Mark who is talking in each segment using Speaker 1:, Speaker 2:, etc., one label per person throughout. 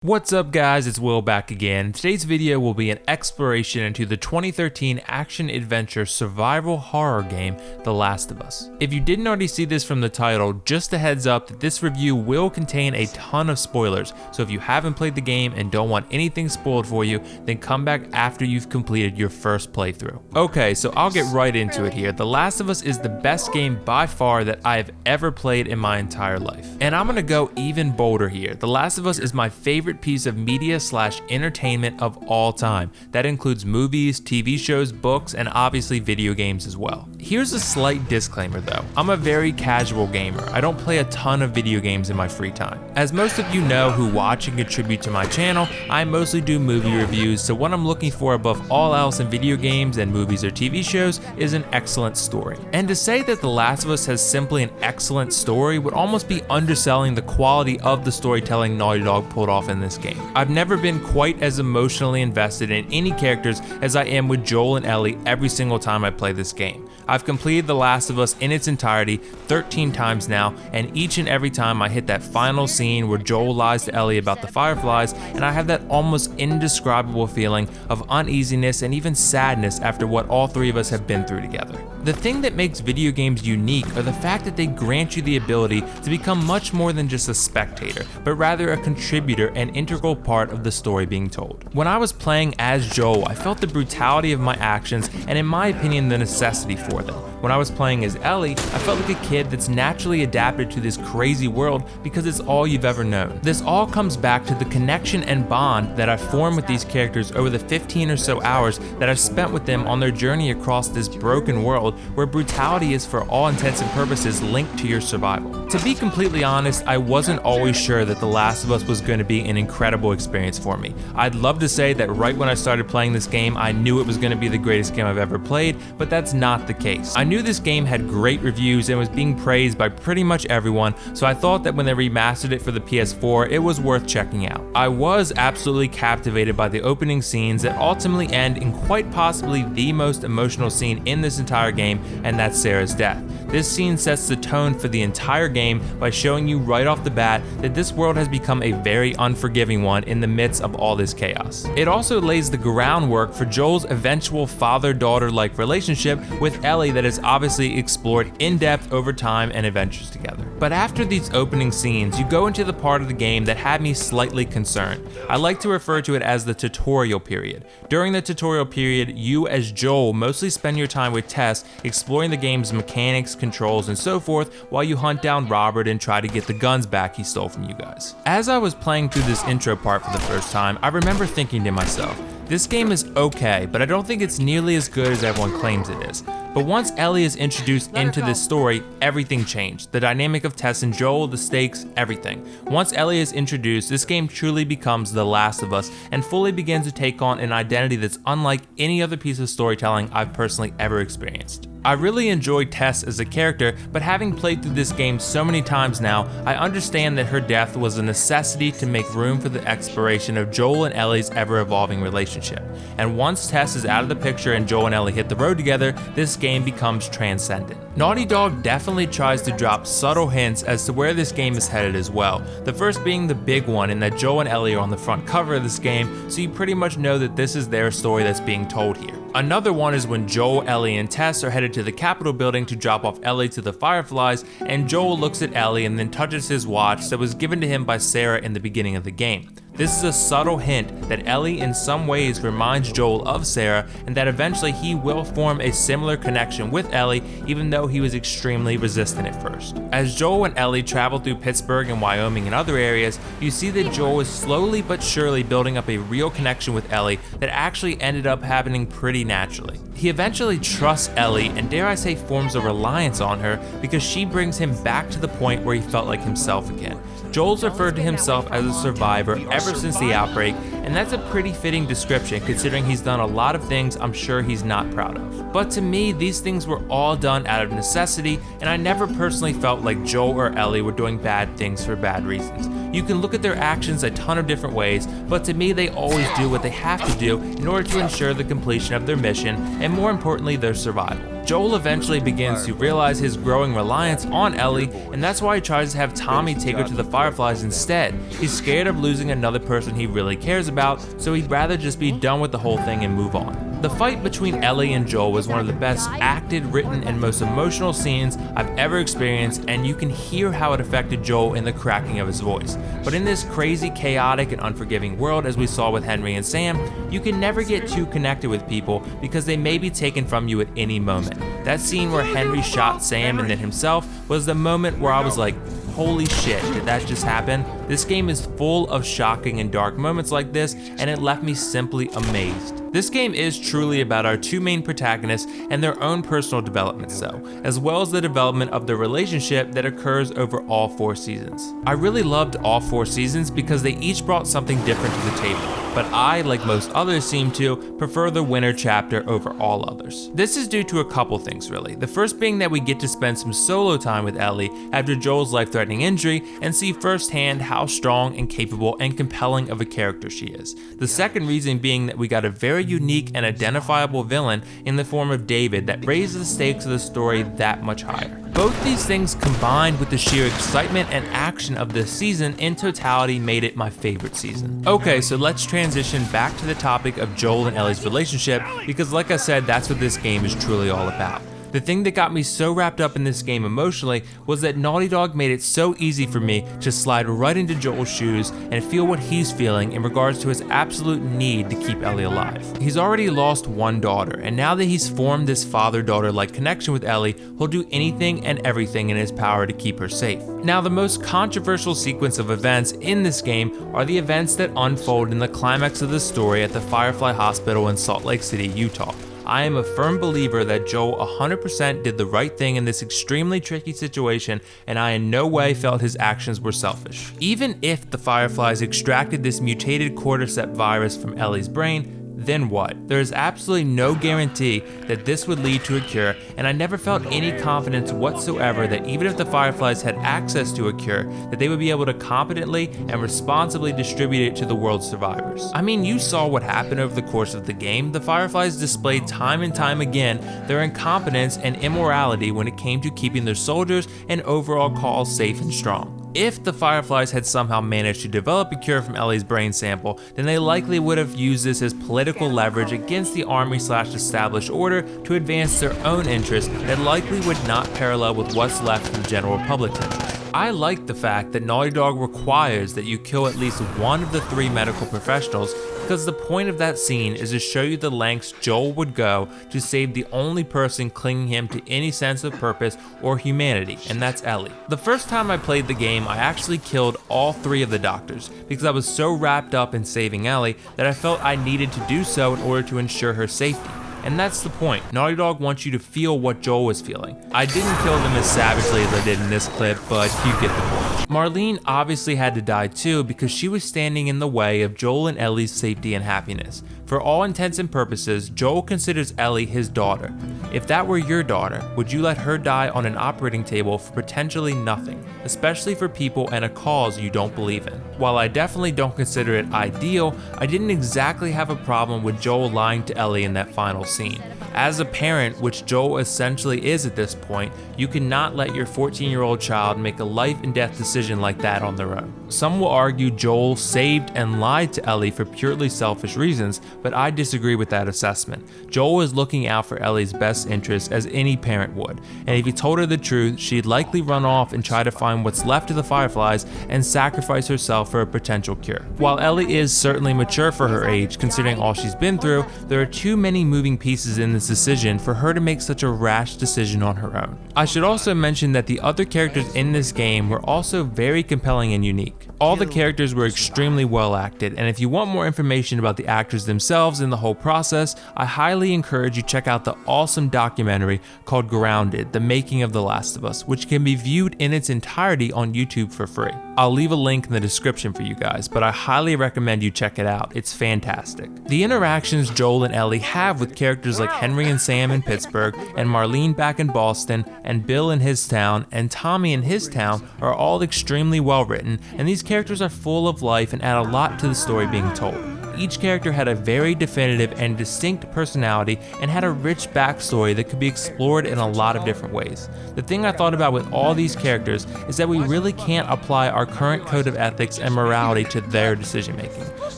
Speaker 1: What's up guys, it's Will back again. Today's video will be an exploration into the 2013 action-adventure survival horror game, The Last of Us. If you didn't already see this from the title, just a heads up that this review will contain a ton of spoilers, so if you haven't played the game and don't want anything spoiled for you, then come back after you've completed your first playthrough. Okay, so I'll get right into it here. The Last of Us is the best game by far that I have ever played in my entire life. And I'm gonna go even bolder here. The Last of Us is my favorite piece of media/entertainment of all time. That includes movies, TV shows, books, and obviously video games as well. Here's a slight disclaimer though. I'm a very casual gamer. I don't play a ton of video games in my free time. As most of you know who watch and contribute to my channel, I mostly do movie reviews, so what I'm looking for above all else in video games and movies or TV shows is an excellent story. And to say that The Last of Us has simply an excellent story would almost be underselling the quality of the storytelling Naughty Dog pulled off in this game. I've never been quite as emotionally invested in any characters as I am with Joel and Ellie every single time I play this game. I've completed The Last of Us in its entirety 13 times now, and each and every time I hit that final scene where Joel lies to Ellie about the fireflies, and I have that almost indescribable feeling of uneasiness and even sadness after what all three of us have been through together. The thing that makes video games unique are the fact that they grant you the ability to become much more than just a spectator, but rather a contributor and integral part of the story being told. When I was playing as Joel, I felt the brutality of my actions and, in my opinion, the necessity for them. When I was playing as Ellie, I felt like a kid that's naturally adapted to this crazy world because it's all you've ever known. This all comes back to the connection and bond that I formed with these characters over the 15 or so hours that I've spent with them on their journey across this broken world where brutality is, for all intents and purposes, linked to your survival. To be completely honest, I wasn't always sure that The Last of Us was going to be an incredible experience for me. I'd love to say that right when I started playing this game, I knew it was going to be the greatest game I've ever played, but that's not the case. I knew this game had great reviews and was being praised by pretty much everyone, so I thought that when they remastered it for the PS4, it was worth checking out. I was absolutely captivated by the opening scenes that ultimately end in quite possibly the most emotional scene in this entire game, and that's Sarah's death. This scene sets the tone for the entire game by showing you right off the bat that this world has become a very unforgiving one in the midst of all this chaos. It also lays the groundwork for Joel's eventual father-daughter-like relationship with Ellie that is obviously explored in depth over time and adventures together. But after these opening scenes, you go into the part of the game that had me slightly concerned. I like to refer to it as the tutorial period. During the tutorial period, you as Joel mostly spend your time with Tess exploring the game's mechanics, controls, and so forth while you hunt down Robert and try to get the guns back he stole from you guys. As I was playing through this intro part for the first time, I remember thinking to myself, this game is okay, but I don't think it's nearly as good as everyone claims it is. But once Ellie is introduced into this story, everything changed. The dynamic of Tess and Joel, the stakes, everything. Once Ellie is introduced, this game truly becomes The Last of Us and fully begins to take on an identity that's unlike any other piece of storytelling I've personally ever experienced. I really enjoyed Tess as a character, but having played through this game so many times now, I understand that her death was a necessity to make room for the exploration of Joel and Ellie's ever-evolving relationship. And once Tess is out of the picture and Joel and Ellie hit the road together, this game becomes transcendent. Naughty Dog definitely tries to drop subtle hints as to where this game is headed as well. The first being the big one in that Joel and Ellie are on the front cover of this game, so you pretty much know that this is their story that's being told here. Another one is when Joel, Ellie, and Tess are headed to the Capitol building to drop off Ellie to the Fireflies, and Joel looks at Ellie and then touches his watch that was given to him by Sarah in the beginning of the game. This is a subtle hint that Ellie in some ways reminds Joel of Sarah, and that eventually he will form a similar connection with Ellie, even though he was extremely resistant at first. As Joel and Ellie travel through Pittsburgh and Wyoming and other areas, you see that Joel is slowly but surely building up a real connection with Ellie that actually ended up happening pretty naturally. He eventually trusts Ellie and, dare I say, forms a reliance on her because she brings him back to the point where he felt like himself again. Joel's referred to himself as a survivor ever since the outbreak, and that's a pretty fitting description considering he's done a lot of things I'm sure he's not proud of. But to me, these things were all done out of necessity, and I never personally felt like Joel or Ellie were doing bad things for bad reasons. You can look at their actions a ton of different ways, but to me they always do what they have to do in order to ensure the completion of their mission, and more importantly, their survival. Joel eventually begins to realize his growing reliance on Ellie, and that's why he tries to have Tommy take her to the Fireflies instead. He's scared of losing another person he really cares about, so he'd rather just be done with the whole thing and move on. The fight between Ellie and Joel was one of the best acted, written, and most emotional scenes I've ever experienced, and you can hear how it affected Joel in the cracking of his voice. But in this crazy, chaotic, and unforgiving world, as we saw with Henry and Sam, you can never get too connected with people because they may be taken from you at any moment. That scene where Henry shot Sam and then himself was the moment where I was like, holy shit, did that just happen? This game is full of shocking and dark moments like this, and it left me simply amazed. This game is truly about our two main protagonists and their own personal developments though, as well as the development of the relationship that occurs over all 4 seasons. I really loved all 4 seasons because they each brought something different to the table, but I, like most others seem to, prefer the winter chapter over all others. This is due to a couple things really. The first being that we get to spend some solo time with Ellie after Joel's life-threatening injury and see firsthand how strong and capable and compelling of a character she is. The second reason being that we got a very unique and identifiable villain in the form of David that raised the stakes of the story that much higher. Both these things combined with the sheer excitement and action of this season in totality made it my favorite season. Okay, so let's transition back to the topic of Joel and Ellie's relationship because like I said, that's what this game is truly all about. The thing that got me so wrapped up in this game emotionally was that Naughty Dog made it so easy for me to slide right into Joel's shoes and feel what he's feeling in regards to his absolute need to keep Ellie alive. He's already lost one daughter, and now that he's formed this father-daughter-like connection with Ellie, he'll do anything and everything in his power to keep her safe. Now, the most controversial sequence of events in this game are the events that unfold in the climax of the story at the Firefly Hospital in Salt Lake City, Utah. I am a firm believer that Joel 100% did the right thing in this extremely tricky situation, and I in no way felt his actions were selfish. Even if the Fireflies extracted this mutated cordyceps virus from Ellie's brain, then what? There is absolutely no guarantee that this would lead to a cure, and I never felt any confidence whatsoever that even if the Fireflies had access to a cure, that they would be able to competently and responsibly distribute it to the world's survivors. I mean, you saw what happened over the course of the game. The Fireflies displayed time and time again their incompetence and immorality when it came to keeping their soldiers and overall cause safe and strong. If the Fireflies had somehow managed to develop a cure from Ellie's brain sample, then they likely would have used this as political leverage against the army/established order to advance their own interests that likely would not parallel with what's left in the general public's interest. I like the fact that Naughty Dog requires that you kill at least one of the 3 medical professionals because the point of that scene is to show you the lengths Joel would go to save the only person clinging him to any sense of purpose or humanity, and that's Ellie. The first time I played the game, I actually killed all 3 of the doctors because I was so wrapped up in saving Ellie that I felt I needed to do so in order to ensure her safety. And that's the point. Naughty Dog wants you to feel what Joel was feeling. I didn't kill them as savagely as I did in this clip, but you get the point. Marlene obviously had to die too because she was standing in the way of Joel and Ellie's safety and happiness. For all intents and purposes, Joel considers Ellie his daughter. If that were your daughter, would you let her die on an operating table for potentially nothing, especially for people and a cause you don't believe in? While I definitely don't consider it ideal, I didn't exactly have a problem with Joel lying to Ellie in that final scene. As a parent, which Joel essentially is at this point, you cannot let your 14-year-old child make a life and death decision like that on their own. Some will argue Joel saved and lied to Ellie for purely selfish reasons, but I disagree with that assessment. Joel is looking out for Ellie's best interests as any parent would, and if he told her the truth, she'd likely run off and try to find what's left of the Fireflies and sacrifice herself for a potential cure. While Ellie is certainly mature for her age, considering all she's been through, there are too many moving pieces in this decision for her to make such a rash decision on her own. I should also mention that the other characters in this game were also very compelling and unique. All the characters were extremely well acted, and if you want more information about the actors themselves and the whole process, I highly encourage you check out the awesome documentary called Grounded: The Making of The Last of Us, which can be viewed in its entirety on YouTube for free. I'll leave a link in the description for you guys, but I highly recommend you check it out. It's fantastic. The interactions Joel and Ellie have with characters like Henry and Sam in Pittsburgh, and Marlene back in Boston, and Bill in his town, and Tommy in his town are all extremely well written, and these characters are full of life and add a lot to the story being told. each character had a very definitive and distinct personality and had a rich backstory that could be explored in a lot of different ways. The thing I thought about with all these characters is that we really can't apply our current code of ethics and morality to their decision making.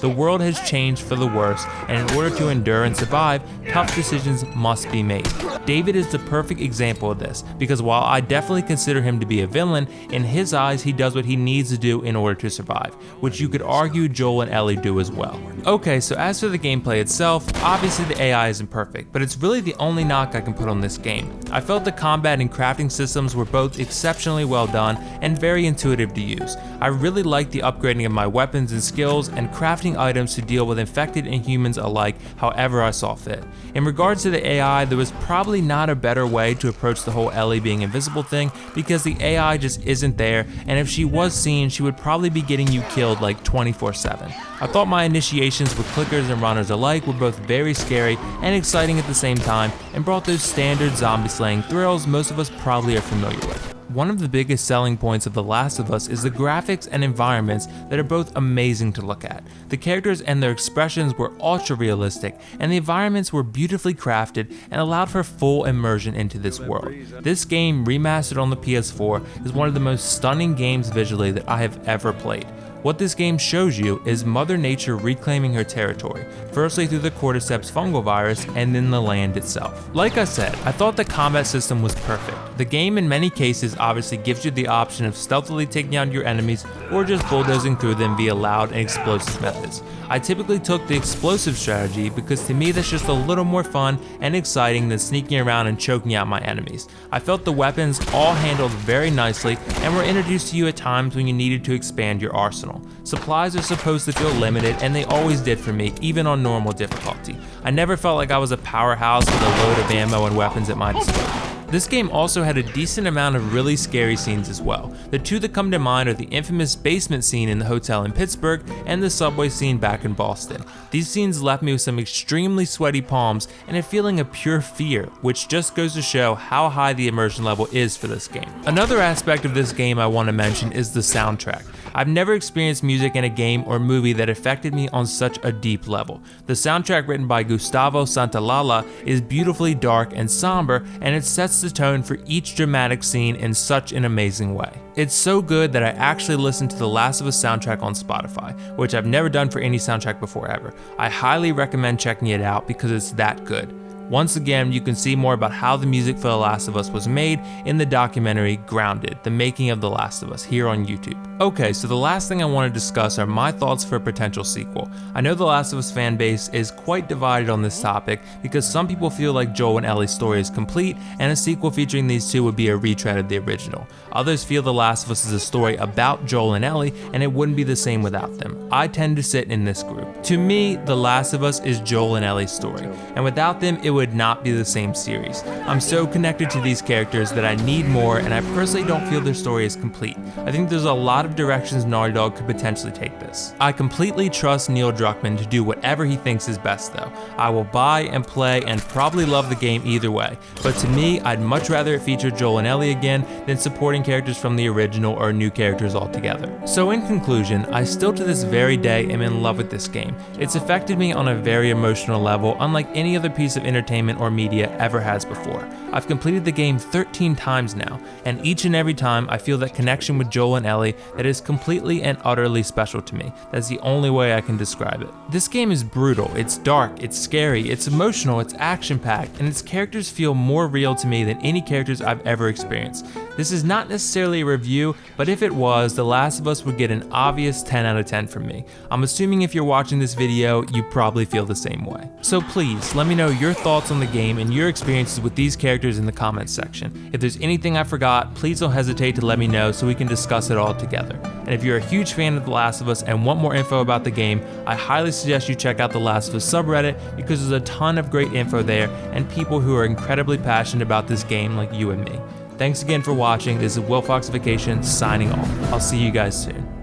Speaker 1: The world has changed for the worse, and in order to endure and survive, tough decisions must be made. David is the perfect example of this, because while I definitely consider him to be a villain, in his eyes he does what he needs to do in order to survive, which you could argue Joel and Ellie do as well. Okay, so as for the gameplay itself, obviously the AI isn't perfect, but it's really the only knock I can put on this game. I felt the combat and crafting systems were both exceptionally well done and very intuitive to use. I really liked the upgrading of my weapons and skills and crafting items to deal with infected and humans alike however I saw fit. In regards to the AI, there was probably not a better way to approach the whole Ellie being invisible thing, because the AI just isn't there, and if she was seen, she would probably be getting you killed like 24/7. I thought my initiations with clickers and runners alike were both very scary and exciting at the same time, and brought those standard zombie slaying thrills most of us probably are familiar with. One of the biggest selling points of The Last of Us is the graphics and environments that are both amazing to look at. The characters and their expressions were ultra realistic, and the environments were beautifully crafted and allowed for full immersion into this world. This game, remastered on the PS4, is one of the most stunning games visually that I have ever played. What this game shows you is Mother Nature reclaiming her territory, firstly through the cordyceps fungal virus and then the land itself. Like I said, I thought the combat system was perfect. The game in many cases obviously gives you the option of stealthily taking out your enemies or just bulldozing through them via loud and explosive methods. I typically took the explosive strategy because to me that's just a little more fun and exciting than sneaking around and choking out my enemies. I felt the weapons all handled very nicely and were introduced to you at times when you needed to expand your arsenal. Supplies are supposed to feel limited, and they always did for me, even on normal difficulty. I never felt like I was a powerhouse with a load of ammo and weapons at my disposal. This game also had a decent amount of really scary scenes as well. The two that come to mind are the infamous basement scene in the hotel in Pittsburgh and the subway scene back in Boston. These scenes left me with some extremely sweaty palms and a feeling of pure fear, which just goes to show how high the immersion level is for this game. Another aspect of this game I want to mention is the soundtrack. I've never experienced music in a game or movie that affected me on such a deep level. The soundtrack, written by Gustavo Santaolalla, is beautifully dark and somber, and it sets the tone for each dramatic scene in such an amazing way. It's so good that I actually listened to the Last of Us soundtrack on Spotify, which I've never done for any soundtrack before ever. I highly recommend checking it out because it's that good. Once again, you can see more about how the music for The Last of Us was made in the documentary Grounded, The Making of The Last of Us, here on YouTube. Okay, so the last thing I want to discuss are my thoughts for a potential sequel. I know the Last of Us fan base is quite divided on this topic because some people feel like Joel and Ellie's story is complete and a sequel featuring these two would be a retread of the original. Others feel The Last of Us is a story about Joel and Ellie and it wouldn't be the same without them. I tend to sit in this group. To me, The Last of Us is Joel and Ellie's story, and without them it would not be the same series. I'm so connected to these characters that I need more, and I personally don't feel their story is complete. I think there's a lot of directions Naughty Dog could potentially take this. I completely trust Neil Druckmann to do whatever he thinks is best though. I will buy and play and probably love the game either way, but to me, I'd much rather it feature Joel and Ellie again than supporting characters from the original or new characters altogether. So in conclusion, I still to this very day am in love with this game. It's affected me on a very emotional level, unlike any other piece of entertainment or media ever has before. I've completed the game 13 times now, and each and every time I feel that connection with Joel and Ellie that is completely and utterly special to me. That's the only way I can describe it. This game is brutal, it's dark, it's scary, it's emotional, it's action-packed, and its characters feel more real to me than any characters I've ever experienced. This is not necessarily a review, but if it was, The Last of Us would get an obvious 10 out of 10 from me. I'm assuming if you're watching this video, you probably feel the same way. So please, let me know your thoughts on the game and your experiences with these characters in the comments section. If there's anything I forgot, please don't hesitate to let me know so we can discuss it all together. And if you're a huge fan of The Last of Us and want more info about the game, I highly suggest you check out the Last of Us subreddit because there's a ton of great info there and people who are incredibly passionate about this game like you and me. Thanks again for watching. This is WillFoxification signing off. I'll see you guys soon.